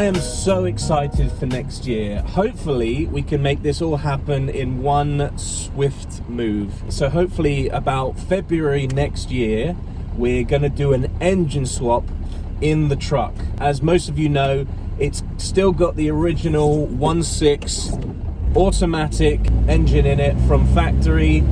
am so excited for next year. Hopefully we can make this all happen in one swift move. So hopefully about February next year, we're gonna do an engine swap in the truck. As most of you know, it's still got the original 1.6 automatic engine in it from factory.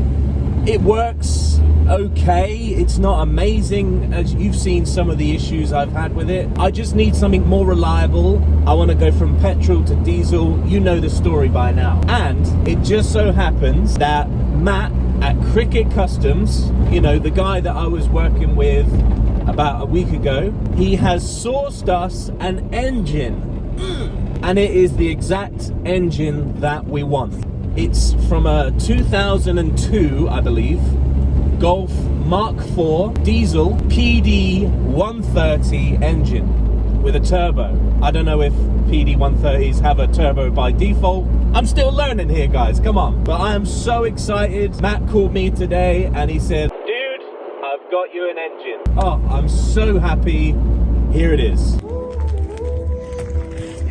It works okay. It's not amazing, as you've seen some of the issues I've had with it. I just need something more reliable. I want to go from petrol to diesel. You know the story by now. And it just so happens that Matt at Cricket Customs, you know, the guy that I was working with about a week ago, he has sourced us an engine. And it is the exact engine that we want. It's from a 2002, I believe, Golf Mark 4 diesel PD 130 engine with a turbo. I don't know if PD 130s have a turbo by default. I'm still learning here, guys, come on. But I am so excited. Matt called me today and he said, dude, I've got you an engine. Oh, I'm so happy. Here it is.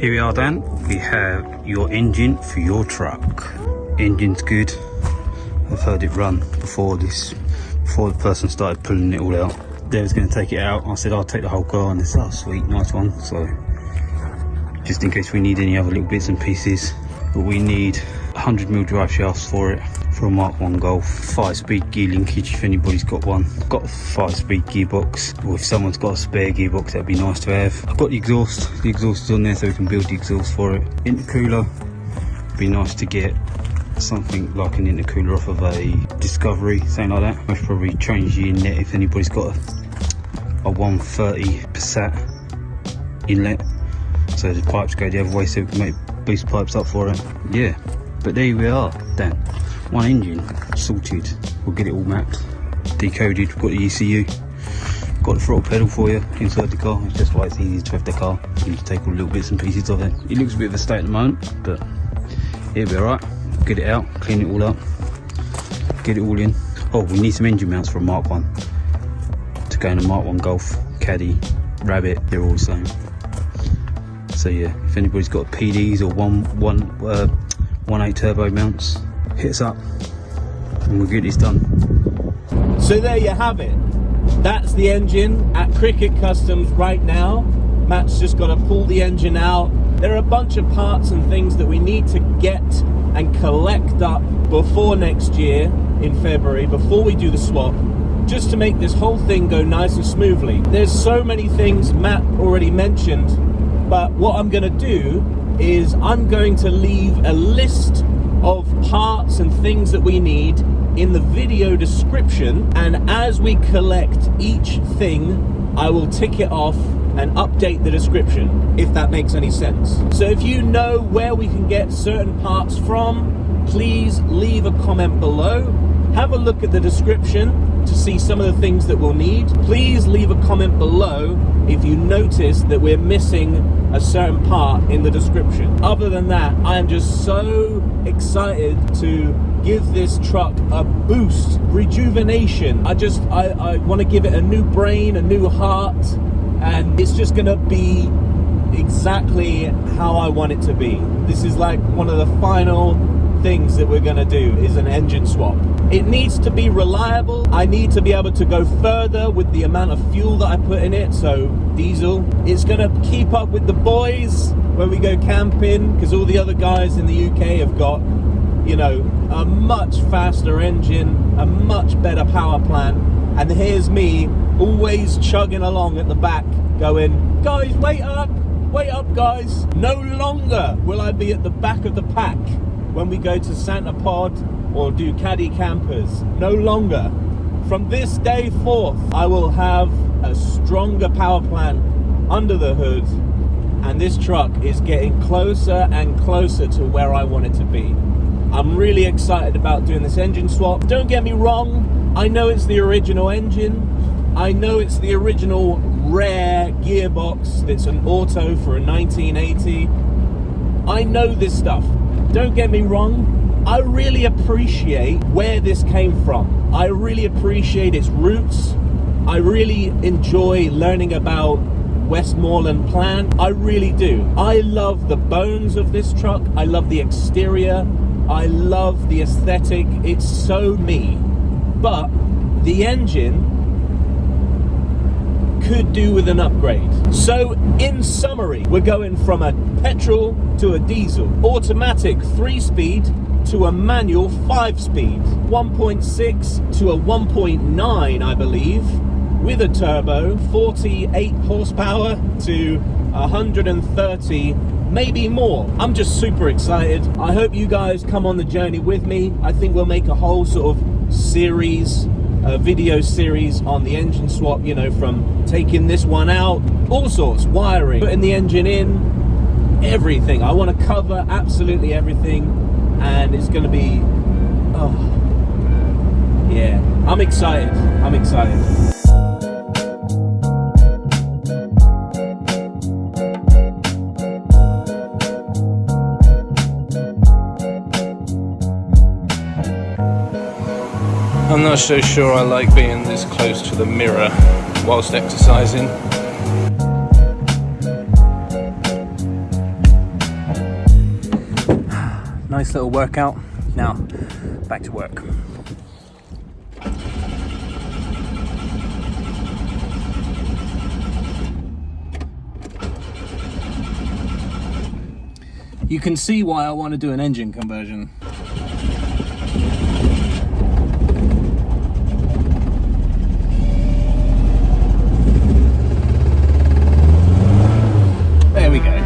Here we are, Dan. We have your engine for your truck. Engine's good. I've heard it run before the person started pulling it all out. They was going to take it out. I said I'll take the whole car, and it's oh sweet, nice one. So just in case we need any other little bits and pieces, but we need 100mm drive shafts for it, for a Mark 1 Golf. 5-speed gear linkage if anybody's got one. I've got a 5-speed gearbox, or if someone's got a spare gearbox, that'd be nice to have. I've got the exhaust is on there, so we can build the exhaust for it. Intercooler, be nice to get something like an intercooler off of a Discovery, something like that. Most probably change the inlet if anybody's got a 130 Passat inlet, so the pipes go the other way, so we can make boost pipes up for it. Yeah, but there we are, Dan. One engine sorted. We'll get it all mapped, decoded. We've got the ECU, got the throttle pedal for you inside the car. It's just why it's easy to have the car. You need to take all the little bits and pieces of it. It looks a bit of a state at the moment, but it'll be alright. Get it out, clean it all up, get it all in. Oh, we need some engine mounts for a Mark 1 to go in a Mark 1 Golf, Caddy, Rabbit, they're all the same. So yeah, if anybody's got PDs or 1.8 turbo mounts, hit us up and we'll get this done. So there you have it. That's the engine at Cricket Customs right now. Matt's just got to pull the engine out. There are a bunch of parts and things that we need to get and collect up before next year in February, before we do the swap, just to make this whole thing go nice and smoothly. There's so many things Matt already mentioned, but what I'm going to do is I'm going to leave a list of parts and things that we need in the video description, and as we collect each thing, I will tick it off and update the description, if that makes any sense. So if you know where we can get certain parts from, please leave a comment below. Have a look at the description to see some of the things that we'll need. Please leave a comment below if you notice that we're missing a certain part in the description. Other than that, I am just so excited to give this truck a boost, rejuvenation. I want to give it a new brain, a new heart, and it's just gonna be exactly how I want it to be. This is like one of the final things that we're gonna do is an engine swap. It needs to be reliable. I need to be able to go further with the amount of fuel that I put in it, so diesel. It's gonna keep up with the boys when we go camping, because all the other guys in the UK have got, you know, a much faster engine, a much better power plant, and here's me always chugging along at the back going, guys, wait up guys. No longer will I be at the back of the pack when we go to Santa Pod or do Caddy campers. No longer. From this day forth, I will have a stronger power plant under the hood, and this truck is getting closer and closer to where I want it to be. I'm really excited about doing this engine swap. Don't get me wrong, I know it's the original engine. I know it's the original rare gearbox that's an auto for a 1980. I know this stuff. Don't get me wrong, I really appreciate where this came from. I really appreciate its roots. I really enjoy learning about Westmoreland plan. I really do. I love the bones of this truck. I love the exterior. I love the aesthetic. It's so me. But the engine could do with an upgrade. So in summary, we're going from a petrol to a diesel, automatic 3-speed to a manual 5-speed, 1.6 to a 1.9, I believe, with a turbo, 48 horsepower to 130, maybe more. I'm just super excited. I hope you guys come on the journey with me. I think we'll make a whole sort of series, video series on the engine swap, you know, from taking this one out, all sorts, wiring, putting the engine in, everything. I want to cover absolutely everything, and it's going to be, oh, yeah, I'm excited. I'm excited. I'm not so sure I like being this close to the mirror whilst exercising. Nice little workout. Now, back to work. You can see why I want to do an engine conversion. There we go.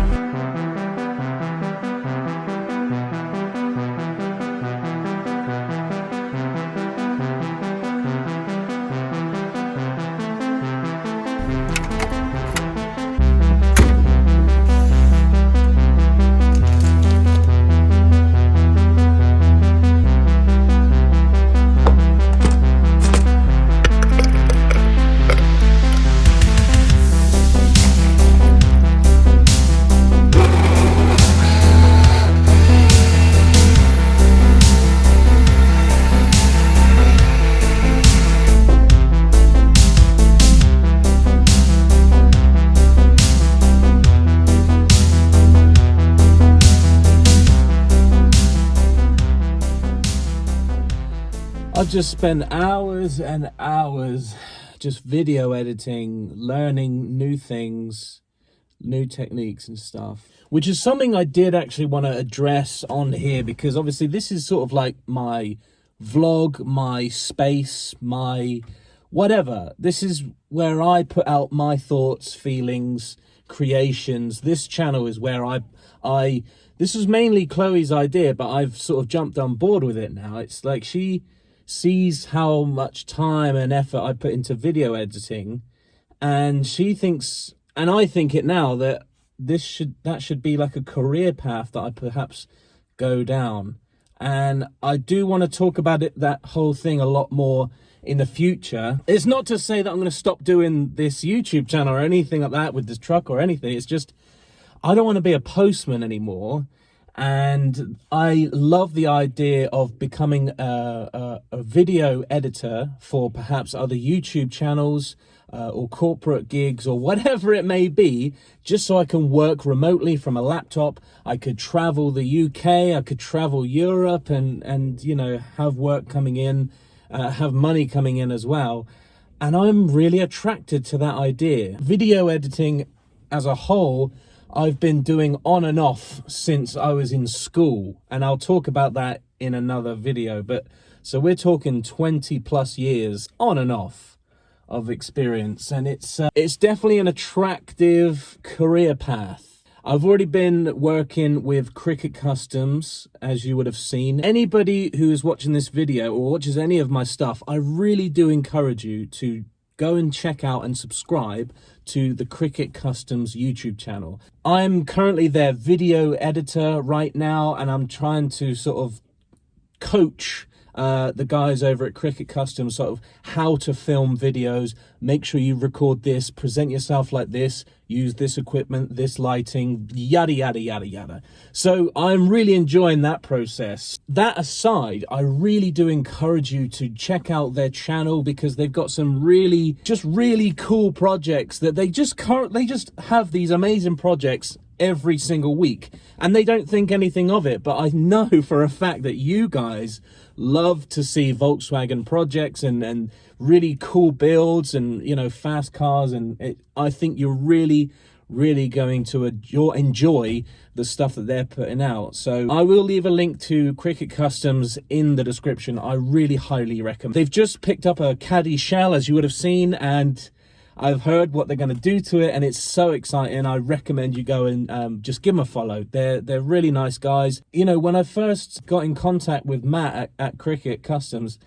I've just spent hours and hours just video editing, learning new things, new techniques and stuff, which is something I did actually want to address on here, because obviously this is sort of like my vlog, my space, my whatever. This is where I put out my thoughts, feelings, creations. This channel is where I this was mainly Chloe's idea, but I've sort of jumped on board with it now. It's like she sees how much time and effort I put into video editing, and she thinks, and I think it now, that that should be like a career path that I perhaps go down. And I do want to talk about it, that whole thing, a lot more in the future. It's not to say that I'm going to stop doing this YouTube channel or anything like that with this truck or anything. It's just I don't want to be a postman anymore. And I love the idea of becoming a video editor for perhaps other YouTube channels or corporate gigs or whatever it may be, just so I can work remotely from a laptop. I could travel the UK, I could travel Europe, and you know, have work coming in, have money coming in as well. And I'm really attracted to that idea. Video editing as a whole, I've been doing on and off since I was in school, and I'll talk about that in another video. But so we're talking 20 plus years on and off of experience, and it's definitely an attractive career path. I've already been working with Cricket Customs, as you would have seen. Anybody who is watching this video or watches any of my stuff, I really do encourage you to go and check out and subscribe to the Cricket Customs YouTube channel. I'm currently their video editor right now, and I'm trying to sort of coach the guys over at Cricket Customs, sort of how to film videos. Make sure you record this, present yourself like this, use this equipment, this lighting, yada, yada, yada, yada. So I'm really enjoying that process. That aside, I really do encourage you to check out their channel, because they've got some really cool projects that they just have these amazing projects every single week, and they don't think anything of it. But I know for a fact that you guys love to see Volkswagen projects and really cool builds and, you know, fast cars, and I think you're really going to enjoy the stuff that they're putting out. So I will leave a link to Cricket Customs in the description. I really highly recommend. They've just picked up a Caddy shell, as you would have seen, and I've heard what they're going to do to it, and it's so exciting. I recommend you go and just give them a follow. They're really nice guys. You know, when I first got in contact with Matt at Cricket Customs,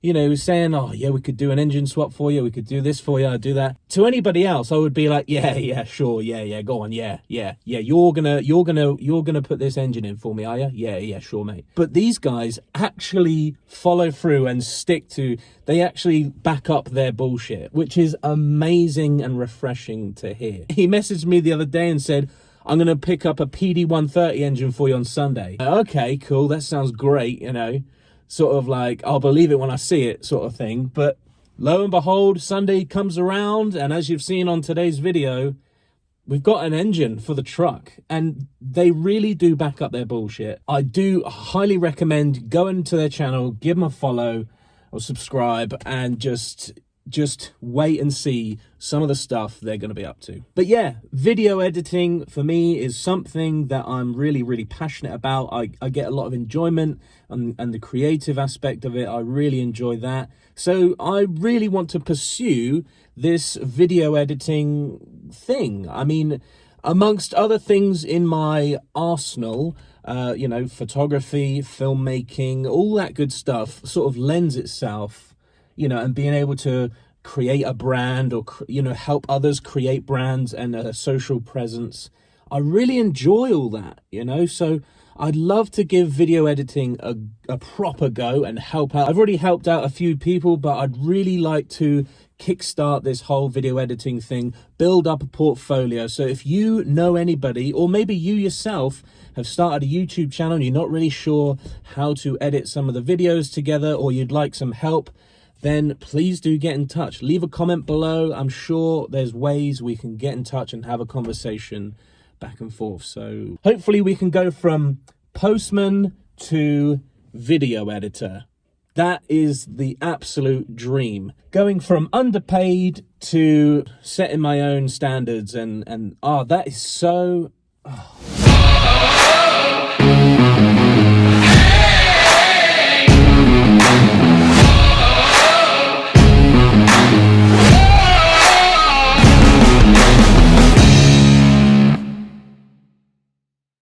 you know, he was saying, oh yeah, we could do an engine swap for you, we could do this for you, I'd do that. To anybody else, I would be like, yeah, sure, yeah, go on, yeah, you're gonna put this engine in for me, are you? Yeah, sure, mate. But these guys actually follow through and they actually back up their bullshit, which is amazing and refreshing to hear. He messaged me the other day and said, I'm gonna pick up a PD130 engine for you on Sunday. Okay, cool, that sounds great, you know. Sort of like, I'll believe it when I see it sort of thing. But lo and behold, Sunday comes around, and as you've seen on today's video, we've got an engine for the truck, and they really do back up their bullshit. I do highly recommend going to their channel, give them a follow or subscribe, and just wait and see some of the stuff they're going to be up to. But yeah, video editing for me is something that I'm really passionate about. I get a lot of enjoyment and the creative aspect of it. I really enjoy that. So I really want to pursue this video editing thing. I mean, amongst other things in my arsenal, you know, photography, filmmaking, all that good stuff sort of lends itself, you know, and being able to create a brand or, you know, help others create brands and a social presence. I really enjoy all that, you know, so I'd love to give video editing a proper go and help out. I've already helped out a few people, but I'd really like to kickstart this whole video editing thing, build up a portfolio. So if you know anybody, or maybe you yourself have started a YouTube channel and you're not really sure how to edit some of the videos together, or you'd like some help, then please do get in touch. Leave a comment below. I'm sure there's ways we can get in touch and have a conversation back and forth. So hopefully we can go from postman to video editor. That is the absolute dream. Going from underpaid to setting my own standards, and that is so...